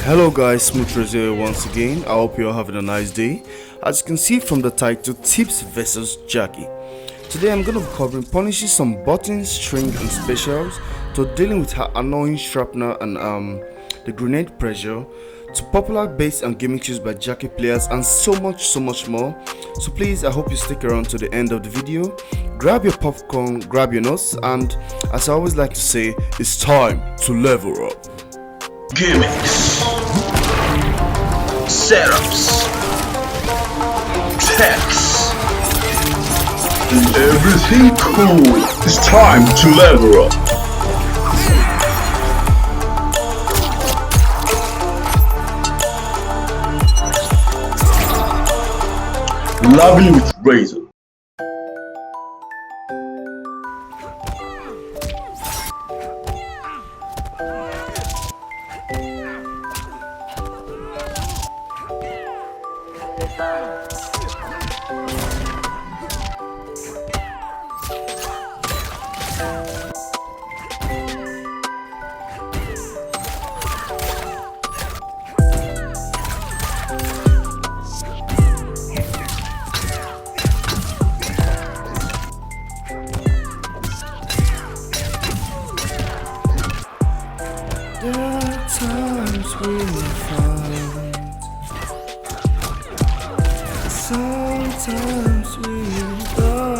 Hello guys, Smooth here once again. I hope you're having a nice day. As you can see from the title, Tips vs Jacqui. Today I'm going to be covering punishing some buttons, strings and specials, to dealing with her annoying shrapnel and the grenade pressure, to popular bass and gimmicks used by Jaqui players, and so much more. So please, I hope you stick around to the end of the video. Grab your popcorn, grab your notes, and as I always like to say, it's time to level up. Gimmicks, setups, techs, and everything cool. It's time to level up. Lovely with razor. There are times we fight, sometimes we die.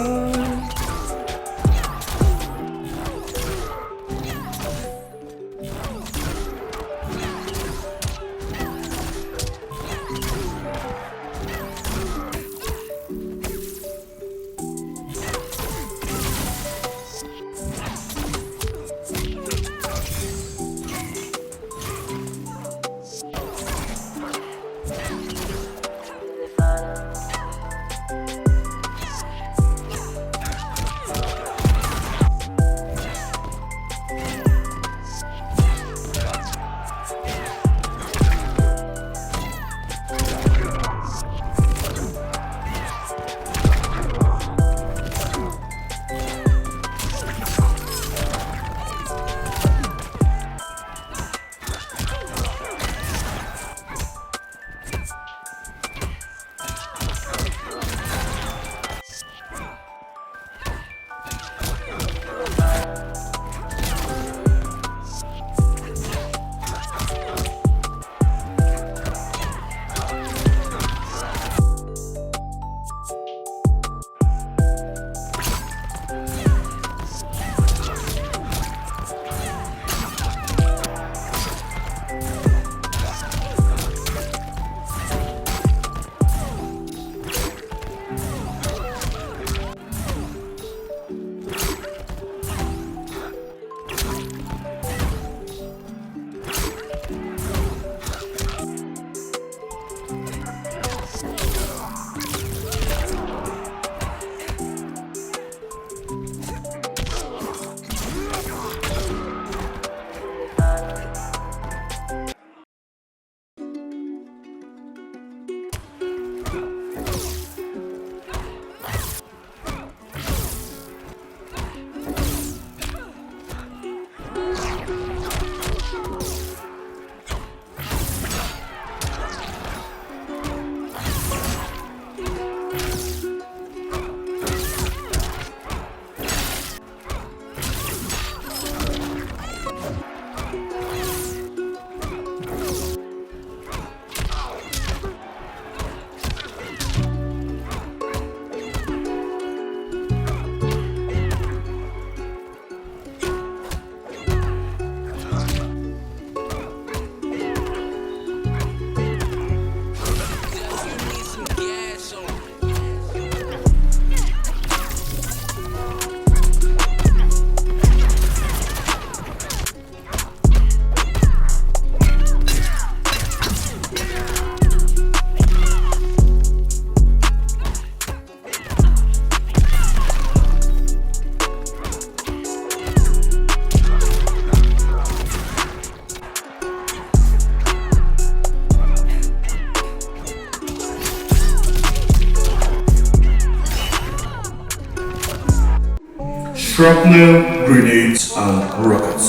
Shrapnel, grenades and rockets.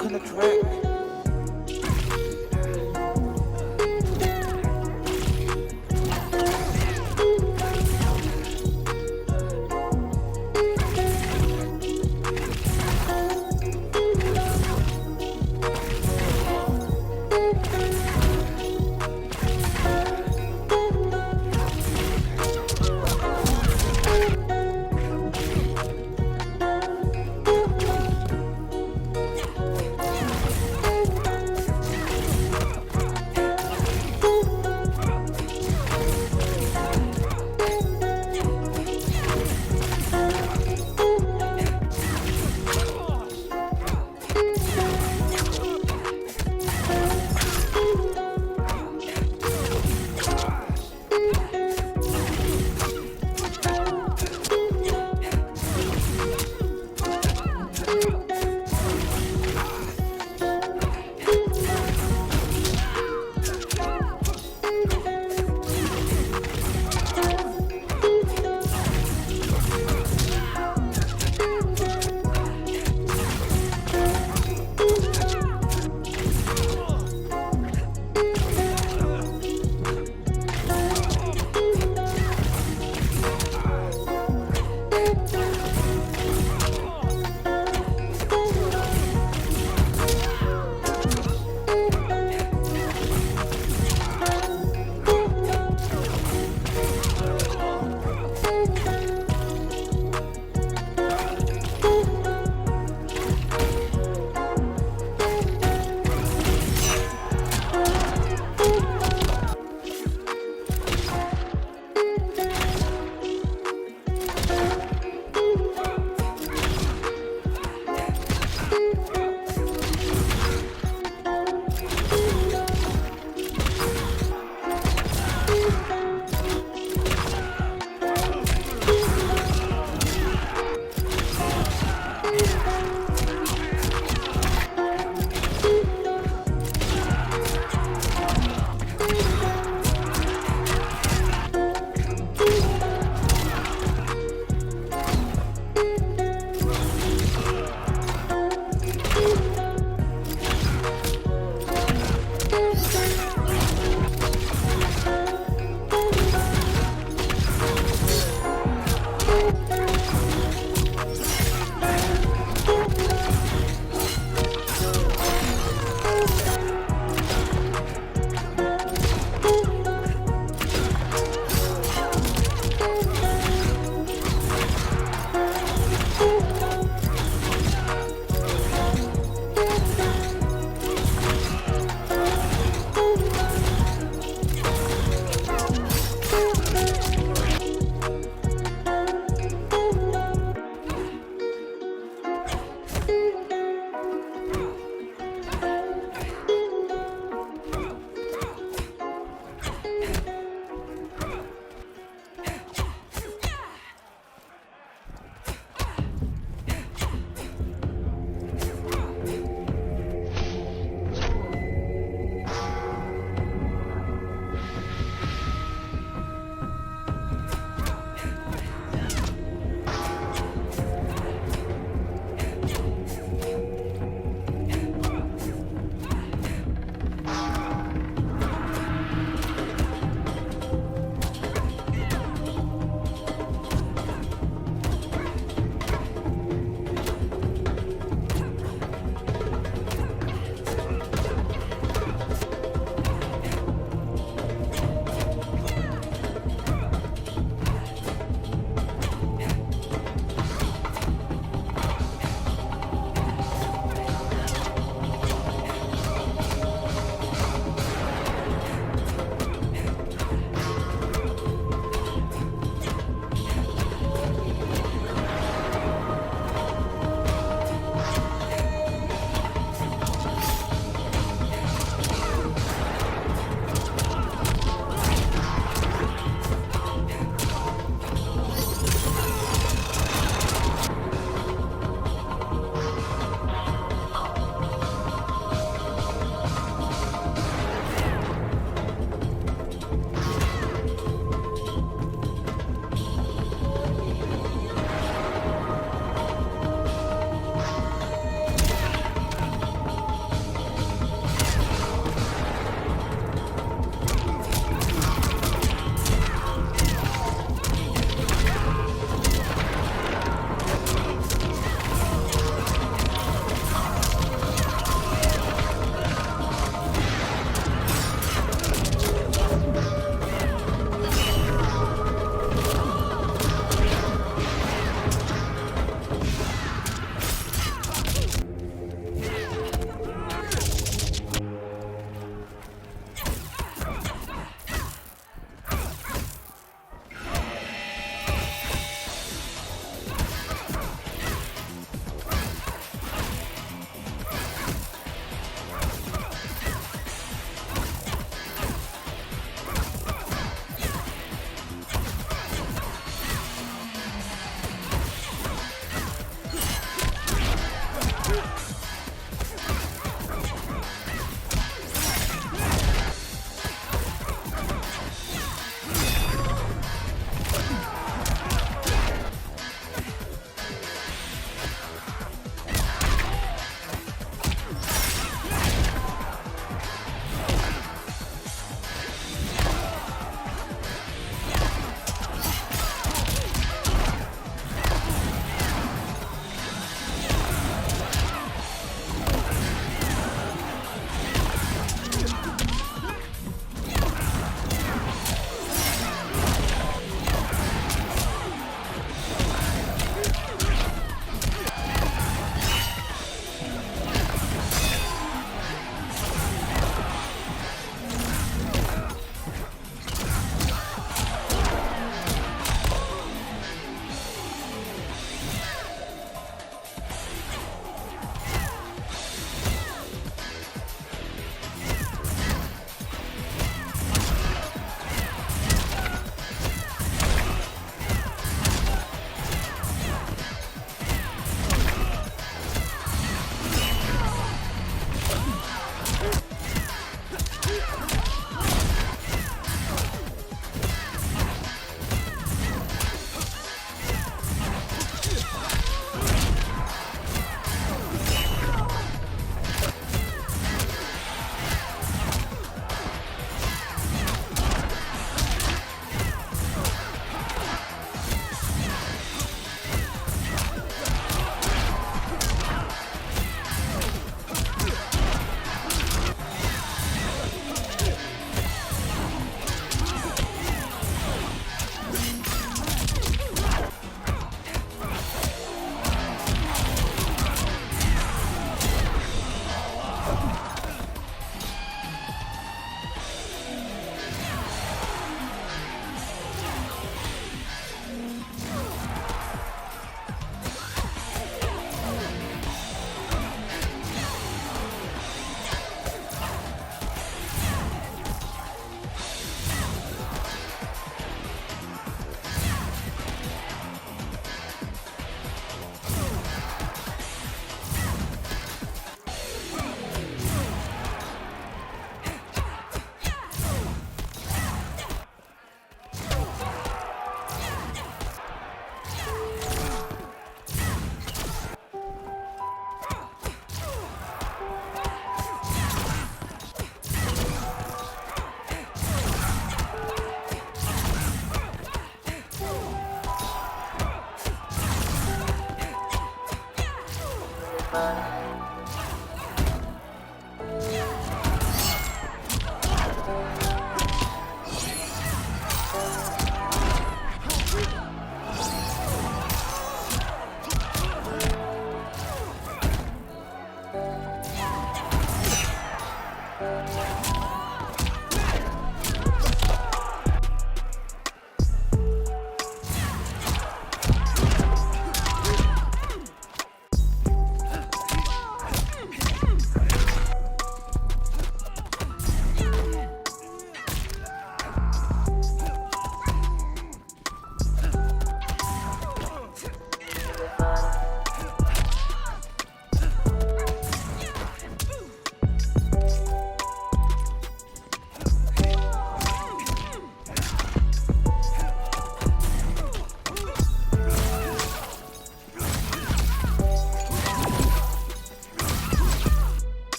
stuck on the track.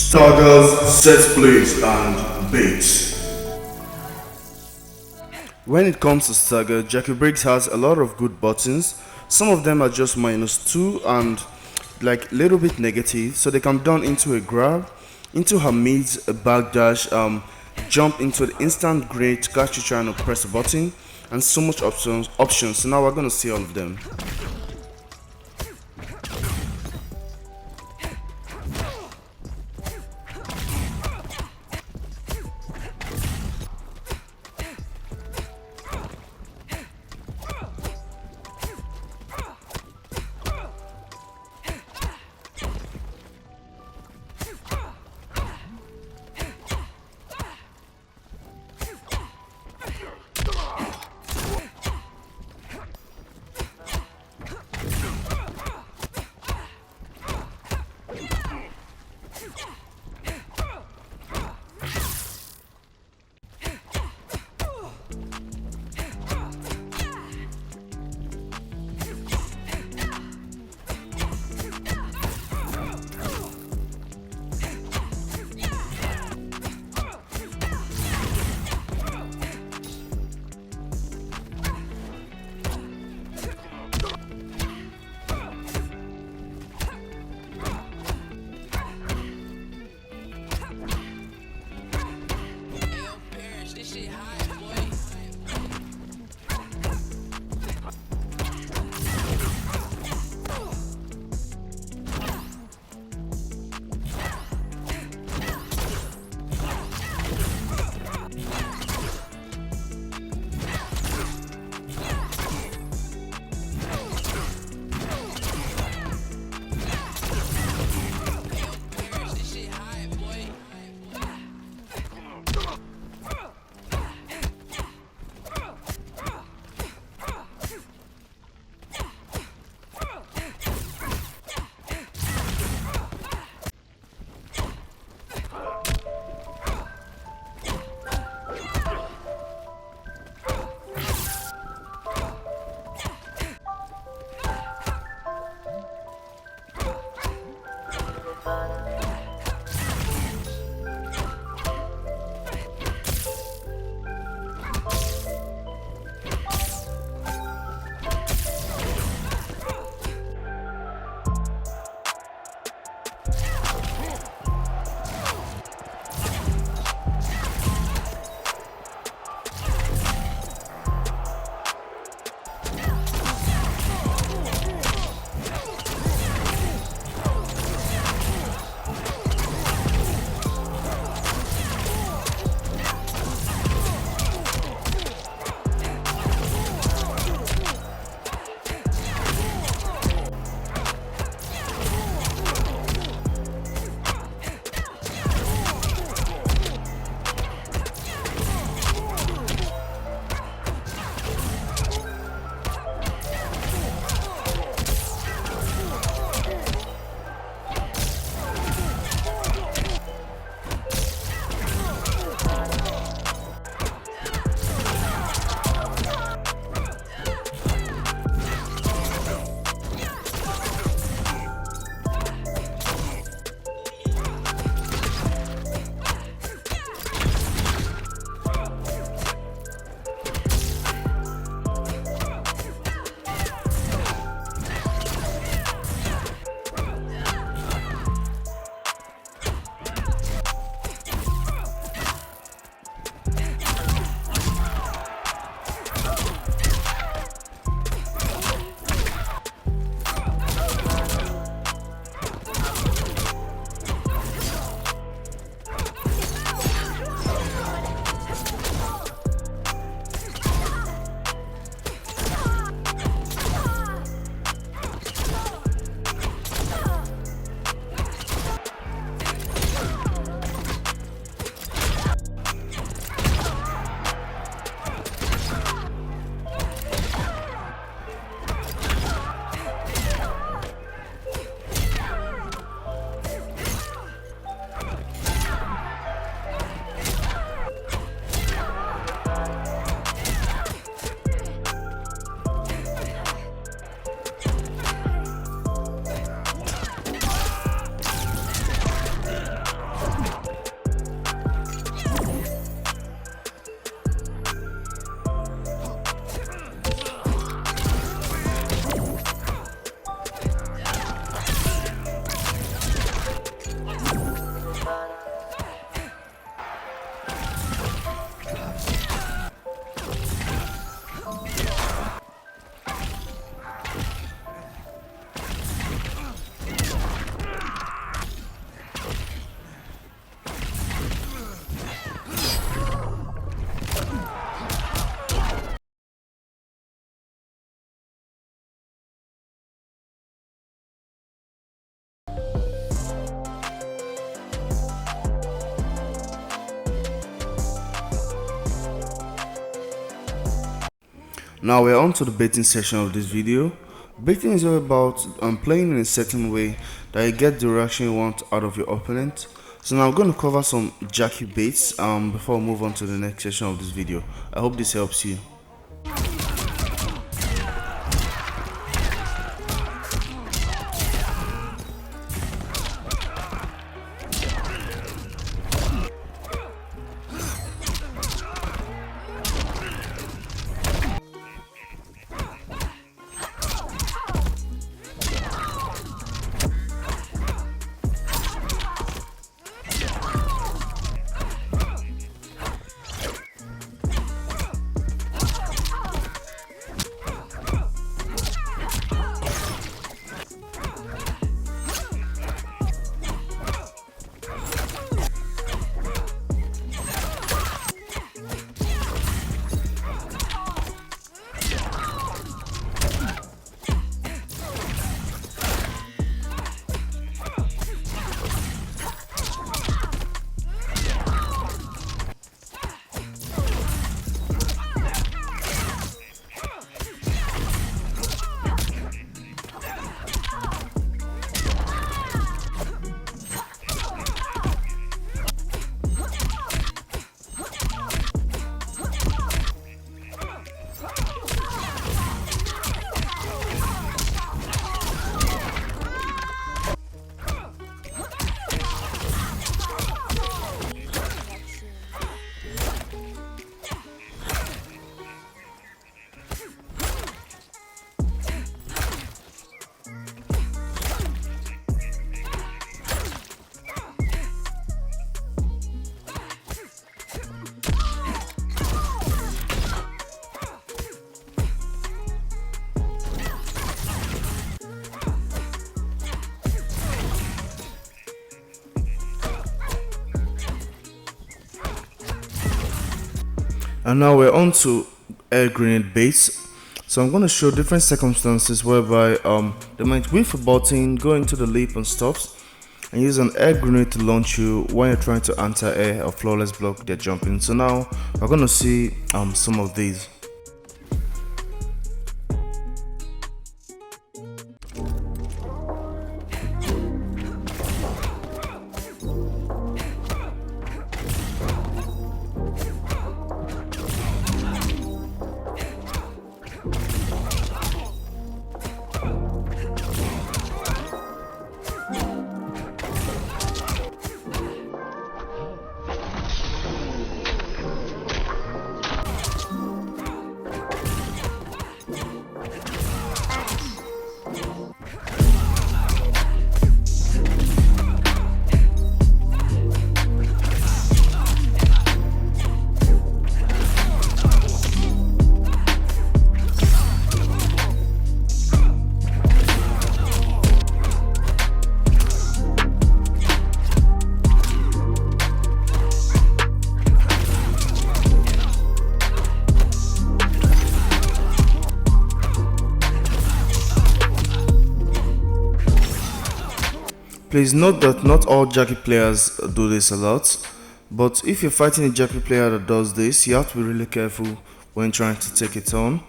Staggers, Setplays, and baits. When it comes to Stagger, Jacqui Briggs has a lot of good buttons. Some of them are just -2 and like little bit negative, so they can be done into a grab, into her mids, a backdash, jump into the instant grid to catch you trying to press a button, and so much options. So now we're gonna see all of them. Now we're on to the baiting section of this video. Baiting is all about playing in a certain way that you get the reaction you want out of your opponent. So now I'm going to cover some Jaqui baits before we move on to the next section of this video. I hope this helps you. And now we're on to air grenade baits. So I'm going to show different circumstances whereby they might whiff a button, go into the leap and stops, and use an air grenade to launch you when you're trying to anti-air or flawless block their jumping. So now we're going to see some of these. Please note that not all Jaqui players do this a lot, but if you're fighting a Jaqui player that does this, you have to be really careful when trying to take it on,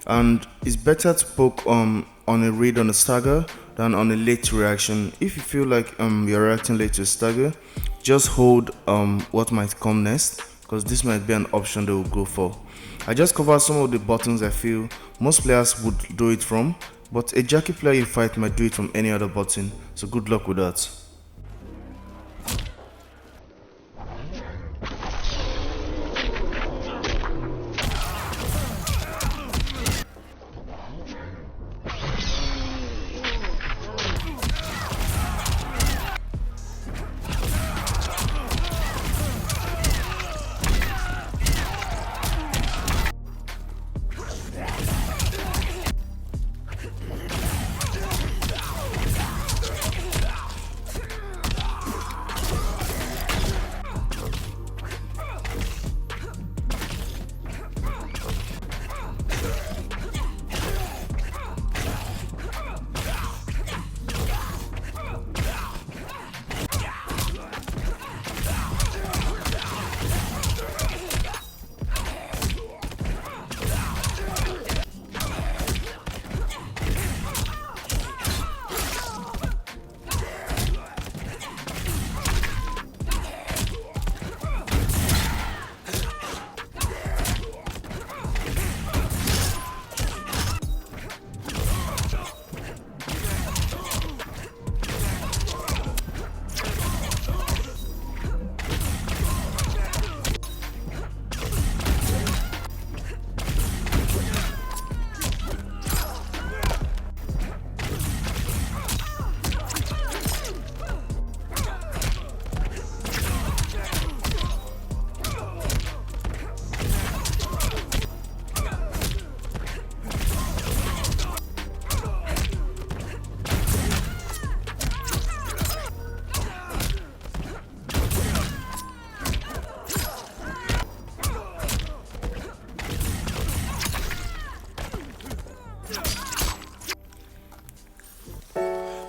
and it's better to poke on a read on a stagger than on a late reaction. If you feel like you're reacting late to a stagger, just hold what might come next, because this might be an option they will go for. I just covered some of the buttons I feel most players would do it from, but a Jaqui player you fight might do it from any other button, so good luck with that.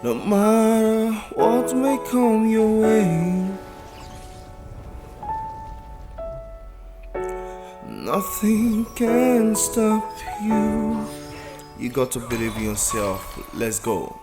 No matter what may come your way, nothing can stop you. You got to believe in yourself. Let's go.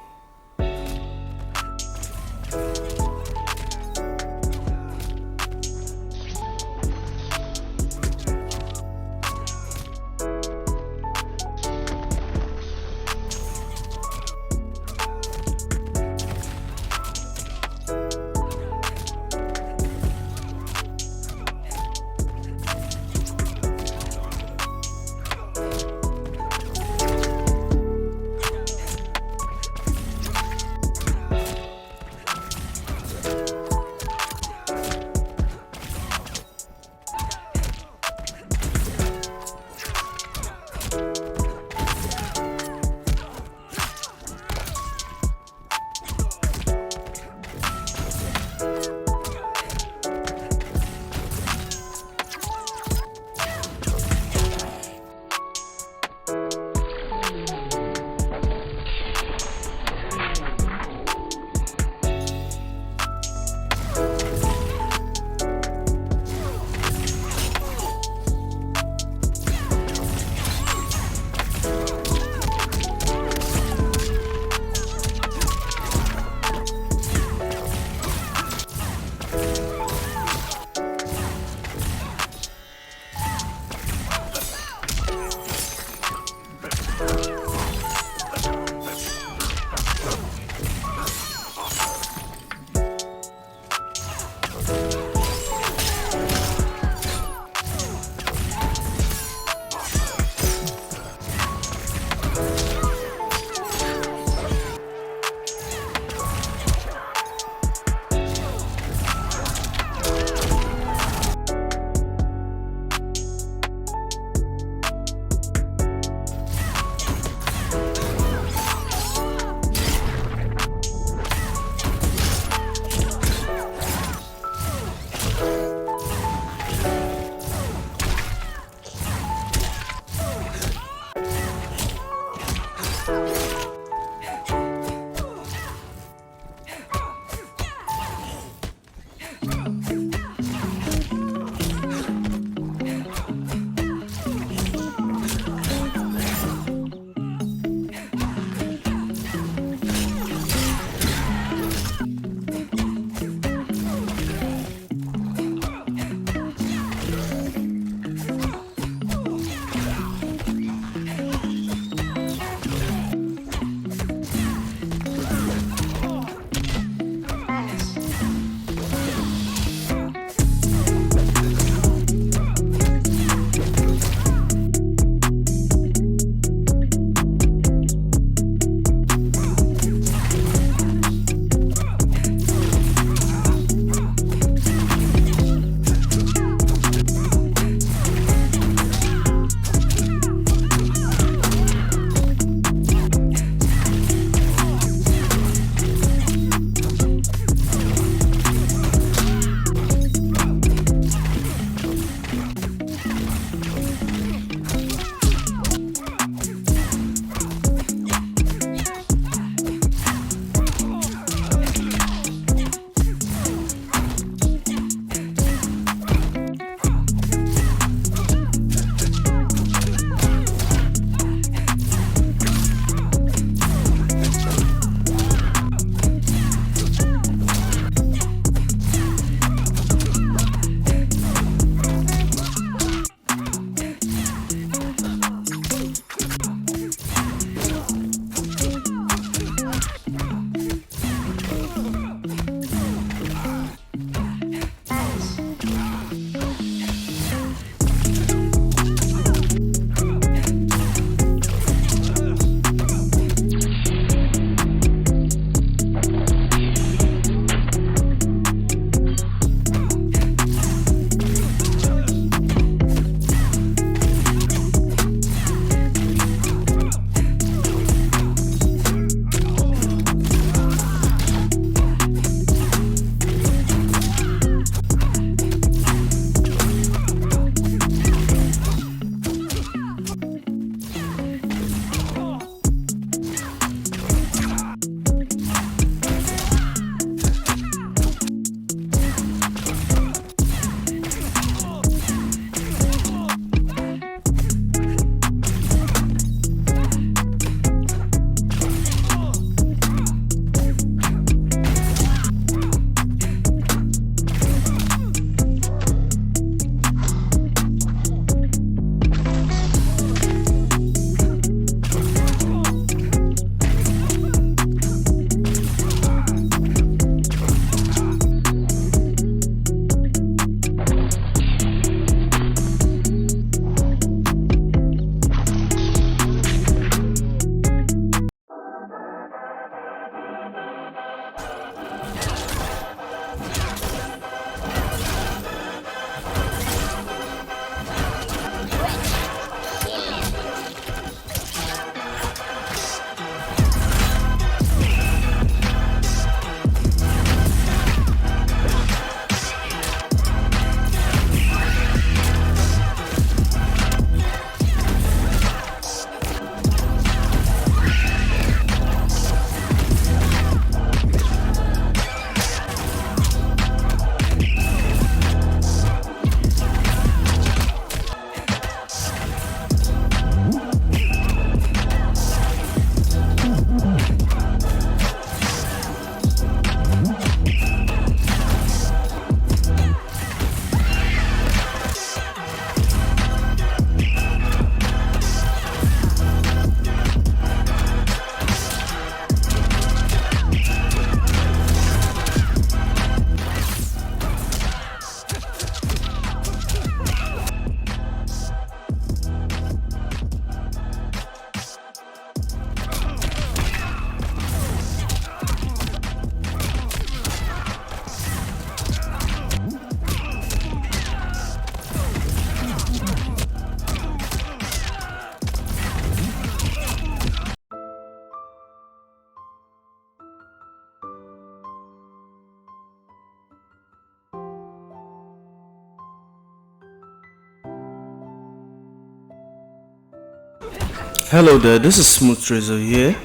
Hello there, this is Smooth Tracer here.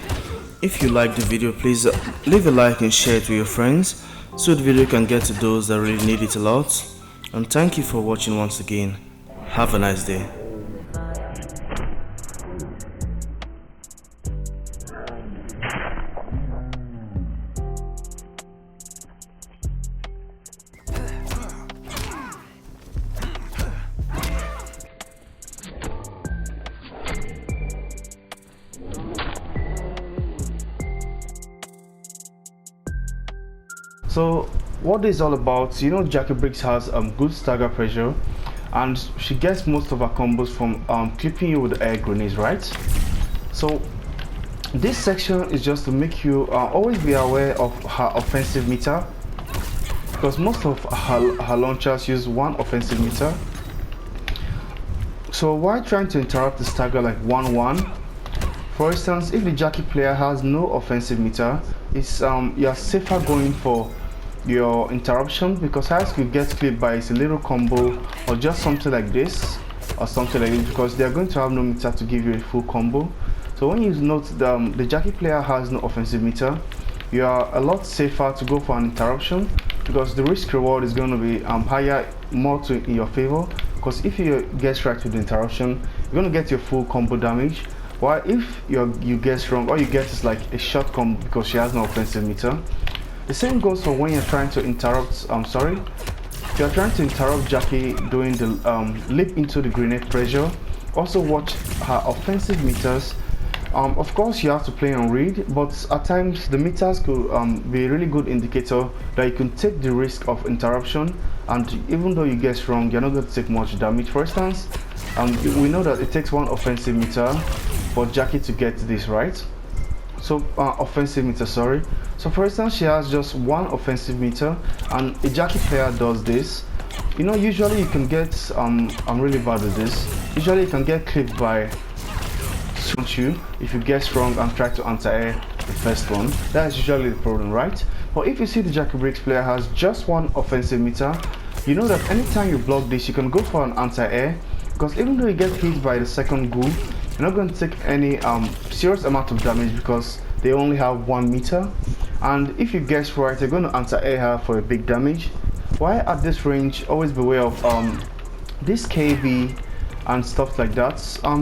If you like the video, please leave a like and share it with your friends so the video can get to those that really need it a lot. And thank you for watching once again. Have a nice day. So what this is all about, you know, Jacqui Briggs has good stagger pressure, and she gets most of her combos from clipping you with air grenades, right? So this section is just to make you always be aware of her offensive meter, because most of her launchers use one offensive meter. So while trying to interrupt the stagger like 1-1, for instance, if the Jaqui player has no offensive meter, it's you're safer going for your interruption, because as you get clipped by a little combo or just something like this or something like this, because they're going to have no meter to give you a full combo. So when you note the Jaqui player has no offensive meter, you are a lot safer to go for an interruption, because the risk reward is going to be higher, more in your favor, because if you guess right with the interruption, you're going to get your full combo damage. While if you guess wrong, all you get is like a short combo because she has no offensive meter. The same goes for when you're trying to interrupt, if you're trying to interrupt Jacqui doing the leap into the grenade pressure, also watch her offensive meters. Of course you have to play on read, but at times the meters could be a really good indicator that you can take the risk of interruption, and even though you guess wrong, you're not going to take much damage. For instance, we know that it takes one offensive meter for Jacqui to get this right. So offensive meter, sorry. So for instance, she has just one offensive meter and a Jaqui player does this. You know, usually you can get I'm really bad at this. Usually you can get clipped by you if you guess wrong and try to anti-air the first one. That is usually the problem, right? But if you see the Jaqui Briggs player has just one offensive meter, you know that anytime you block this, you can go for an anti-air, because even though you get hit by the second ghoul, you're not going to take any serious amount of damage because they only have 1 meter. And if you guess right, you're going to anti-air her for a big damage. While at this range, always beware of this KB and stuff like that.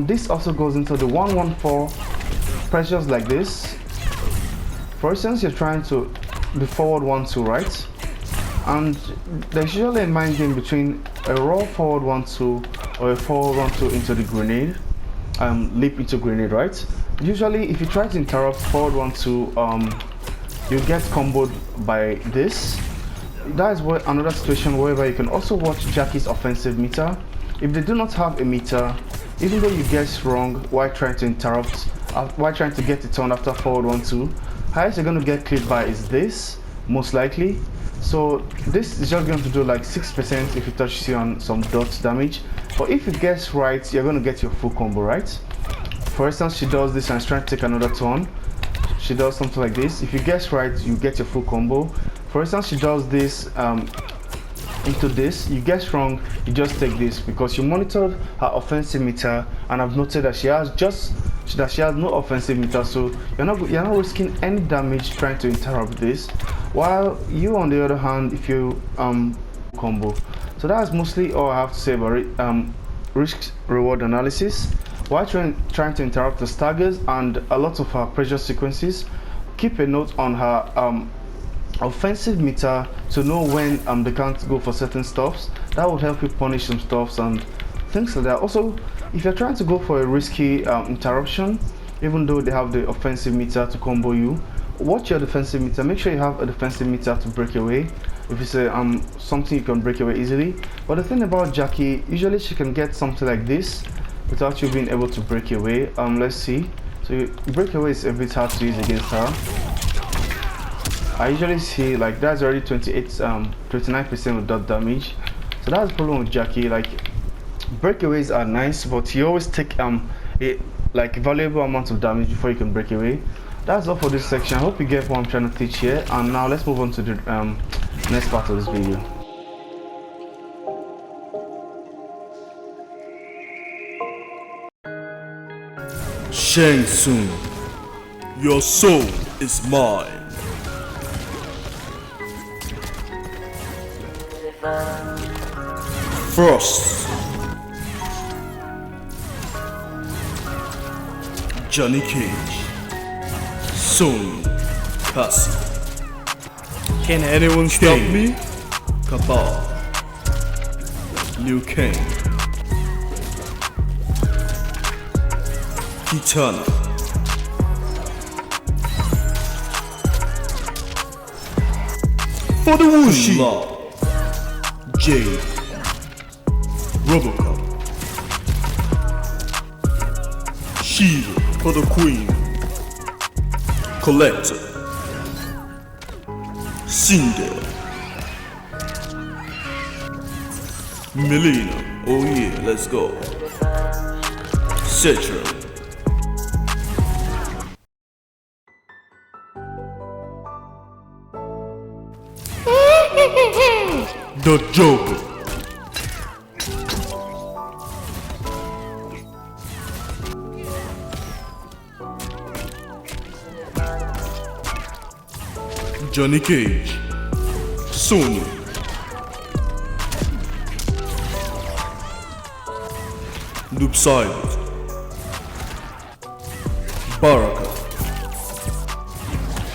This also goes into the 114 pressures like this. For instance, you're trying to the forward 1-2, right? And there's usually a mind game between a raw forward 1-2 or a forward 1-2 into the grenade. Leap into grenade, right? Usually if you try to interrupt forward 1-2, you get comboed by this. That is where another situation whereby you can also watch Jacqui's offensive meter. If they do not have a meter, even though you guess wrong while trying to interrupt, while trying to get it on after forward 1-2, highest you're going to get clipped by is this, most likely. So this is just going to do like 6% if it touches you on some dot damage. But if you guess right, you're going to get your full combo, right? For instance, she does this and is trying to take another turn. She does something like this. If you guess right, you get your full combo. For instance, she does this into this. You guess wrong, you just take this, because you monitored her offensive meter and I've noted that she has no offensive meter, so you're not risking any damage trying to interrupt this. While you, on the other hand, if you combo. So that's mostly all I have to say about risk reward analysis. While trying to interrupt the staggers and a lot of her pressure sequences, keep a note on her offensive meter to know when they can't go for certain stuffs. That would help you punish some stuffs and things like that. Also, if you're trying to go for a risky interruption, even though they have the offensive meter to combo you, watch your defensive meter. Make sure you have a defensive meter to break away if it's a something you can break away easily. But the thing about Jacqui, usually she can get something like this without you being able to break away. Let's see. So break away is a bit hard to use against her. I usually see like that's already 29% of dot damage. So that's the problem with Jacqui. Like breakaways are nice, but you always take a valuable amount of damage before you can break away. That's all for this section. I hope you get what I'm trying to teach here. And now let's move on to the next part of this video. Shang Tsung, your soul is mine. Frost, Johnny Cage, Soon, Cassie. Can anyone stop me? Kabal, Liu Kang, Kitana, for the Wuxi, Jade, Robocop, Shiva for the Queen, Collector, Cinder, Melina, oh yeah, let's go, Cetra, the Joker, Johnny Cage, Sony, Noob Silent, Baraka,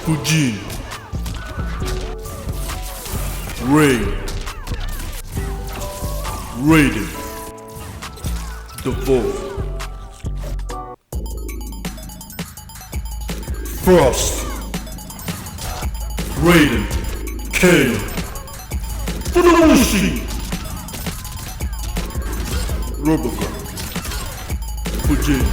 Fujin, Ray, Raiden, The Wolf, Frost, Raiden, Kane, Fudoshi, Robocop, Fujin,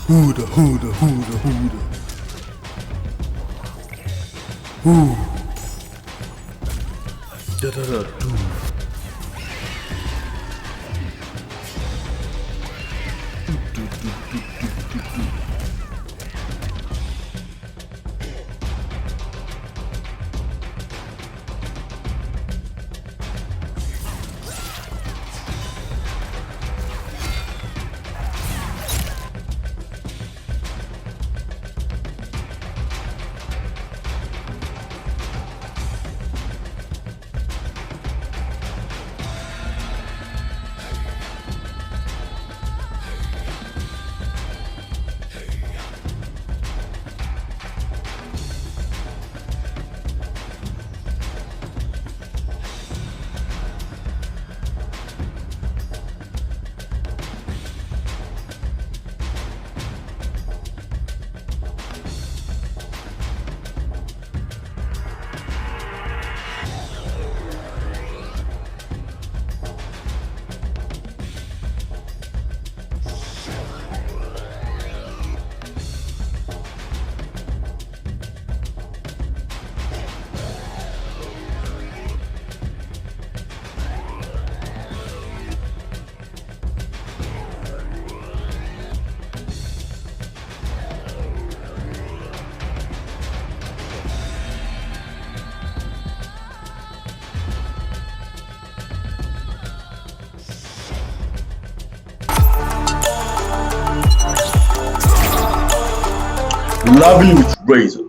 Hooda, hooda, hooda, hooda. Ooh. Da da da doo. Lovely with razors.